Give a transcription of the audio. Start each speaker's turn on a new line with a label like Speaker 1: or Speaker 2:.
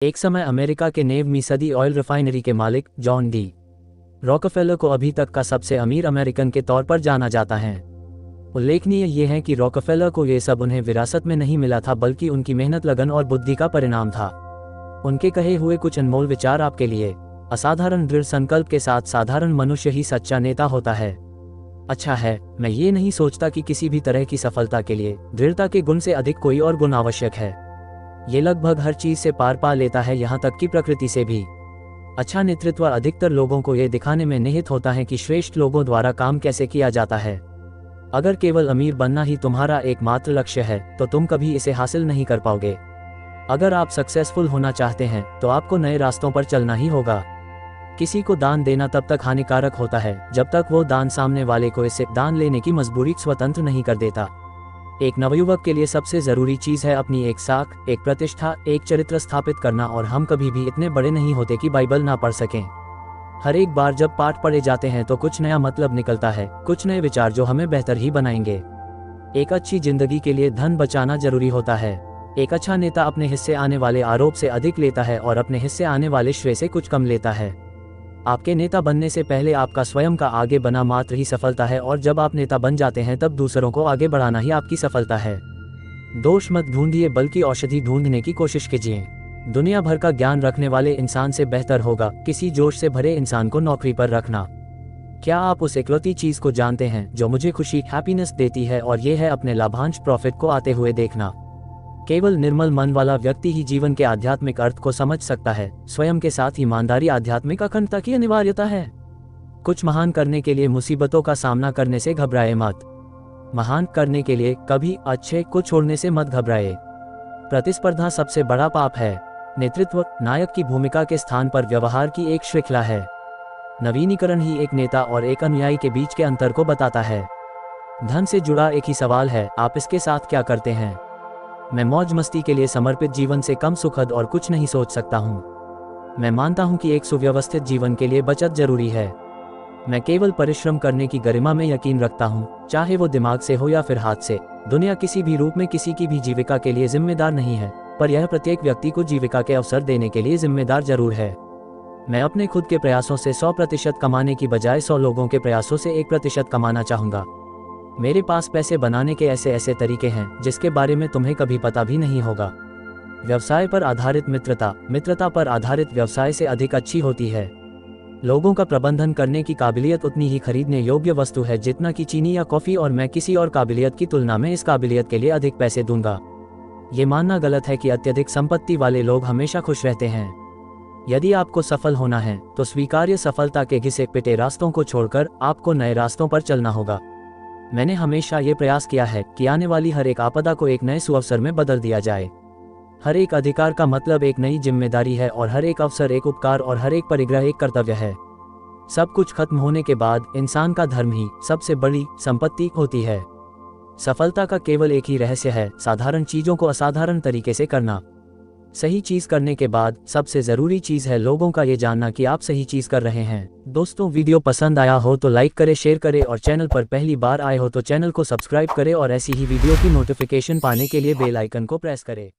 Speaker 1: एक समय अमेरिका के नेव मिसदी ऑयल रिफाइनरी के मालिक जॉन डी रॉकफेलर को अभी तक का सबसे अमीर अमेरिकन के तौर पर जाना जाता है। उल्लेखनीय ये है कि रॉकफेलर को ये सब उन्हें विरासत में नहीं मिला था, बल्कि उनकी मेहनत, लगन और बुद्धि का परिणाम था। उनके कहे हुए कुछ अनमोल विचार आपके लिए। असाधारण दृढ़ संकल्प के साथ साधारण मनुष्य ही सच्चा नेता होता है। अच्छा है, मैं ये नहीं सोचता कि किसी भी तरह की सफलता के लिए दृढ़ता के गुण से अधिक कोई और गुण आवश्यक है। ये लगभग हर चीज से पार पा लेता है, यहाँ तक कि प्रकृति से भी। अच्छा नेतृत्व अधिकतर लोगों को ये दिखाने में निहित होता है कि श्रेष्ठ लोगों द्वारा काम कैसे किया जाता है। अगर केवल अमीर बनना ही तुम्हारा एकमात्र लक्ष्य है तो तुम कभी इसे हासिल नहीं कर पाओगे। अगर आप सक्सेसफुल होना चाहते हैं तो आपको नए रास्तों पर चलना ही होगा। किसी को दान देना तब तक हानिकारक होता है जब तक वो दान सामने वाले को इससे दान लेने की मजबूरी स्वतंत्र नहीं कर देता। एक नवयुवक के लिए सबसे जरूरी चीज है अपनी एक साख, एक प्रतिष्ठा, एक चरित्र स्थापित करना, और हम कभी भी इतने बड़े नहीं होते कि बाइबल ना पढ़ सकें। हर एक बार जब पाठ पढ़े जाते हैं तो कुछ नया मतलब निकलता है, कुछ नए विचार जो हमें बेहतर ही बनाएंगे। एक अच्छी जिंदगी के लिए धन बचाना जरूरी होता है। एक अच्छा नेता अपने हिस्से आने वाले आरोप से अधिक लेता है और अपने हिस्से आने वाले श्रेय से कुछ कम लेता है। आपके नेता बनने से पहले आपका स्वयं का आगे बना मात्र ही सफलता है, और जब आप नेता बन जाते हैं तब दूसरों को आगे बढ़ाना ही आपकी सफलता है। दोष मत ढूंढिए, बल्कि औषधि ढूंढने की कोशिश कीजिए। दुनिया भर का ज्ञान रखने वाले इंसान से बेहतर होगा किसी जोश से भरे इंसान को नौकरी पर रखना। क्या आप उस इकलौती चीज को जानते हैं जो मुझे खुशी, हैप्पीनेस देती है, और ये है अपने लाभांश, प्रॉफिट को आते हुए देखना। केवल निर्मल मन वाला व्यक्ति ही जीवन के आध्यात्मिक अर्थ को समझ सकता है। स्वयं के साथ ईमानदारी आध्यात्मिक अखंडता की अनिवार्यता है। कुछ महान करने के लिए मुसीबतों का सामना करने से घबराए मत। महान करने के लिए कभी अच्छे को छोड़ने से मत घबराए। प्रतिस्पर्धा सबसे बड़ा पाप है। नेतृत्व नायक की भूमिका के स्थान पर व्यवहार की एक श्रृंखला है। नवीनीकरण ही एक नेता और एक अनुयायी के बीच के अंतर को बताता है। धन से जुड़ा एक ही सवाल है, आप इसके साथ क्या करते हैं? मैं मौज मस्ती के लिए समर्पित जीवन से कम सुखद और कुछ नहीं सोच सकता हूँ। मैं मानता हूँ कि एक सुव्यवस्थित जीवन के लिए बचत जरूरी है। मैं केवल परिश्रम करने की गरिमा में यकीन रखता हूँ, चाहे वो दिमाग से हो या फिर हाथ से। दुनिया किसी भी रूप में किसी की भी जीविका के लिए जिम्मेदार नहीं है, पर यह प्रत्येक व्यक्ति को जीविका के अवसर देने के लिए जिम्मेदार जरूर है। मैं अपने खुद के प्रयासों से 100% कमाने की बजाय 100 लोगों के प्रयासों से 1% कमाना चाहूँगा। मेरे पास पैसे बनाने के ऐसे ऐसे तरीके हैं जिसके बारे में तुम्हें कभी पता भी नहीं होगा। व्यवसाय पर आधारित मित्रता, मित्रता पर आधारित व्यवसाय से अधिक अच्छी होती है। लोगों का प्रबंधन करने की काबिलियत उतनी ही खरीदने योग्य वस्तु है जितना कि चीनी या कॉफी, और मैं किसी और काबिलियत की तुलना में इस काबिलियत के लिए अधिक पैसे दूंगा। ये मानना गलत है कि अत्यधिक संपत्ति वाले लोग हमेशा खुश रहते हैं। यदि आपको सफल होना है तो स्वीकार्य सफलता के घिसे पिटे रास्तों को छोड़कर आपको नए रास्तों पर चलना होगा। मैंने हमेशा ये प्रयास किया है कि आने वाली हर एक आपदा को एक नए सुअवसर में बदल दिया जाए। हर एक अधिकार का मतलब एक नई जिम्मेदारी है, और हर एक अवसर एक उपकार, और हर एक परिग्रह एक कर्तव्य है। सब कुछ खत्म होने के बाद इंसान का धर्म ही सबसे बड़ी संपत्ति होती है। सफलता का केवल एक ही रहस्य है, साधारण चीजों को असाधारण तरीके से करना। सही चीज करने के बाद सबसे जरूरी चीज है लोगों का ये जानना कि आप सही चीज कर रहे हैं। दोस्तों, वीडियो पसंद आया हो तो लाइक करें, शेयर करें, और चैनल पर पहली बार आए हो तो चैनल को सब्सक्राइब करें, और ऐसी ही वीडियो की नोटिफिकेशन पाने के लिए बेल आइकन को प्रेस करें।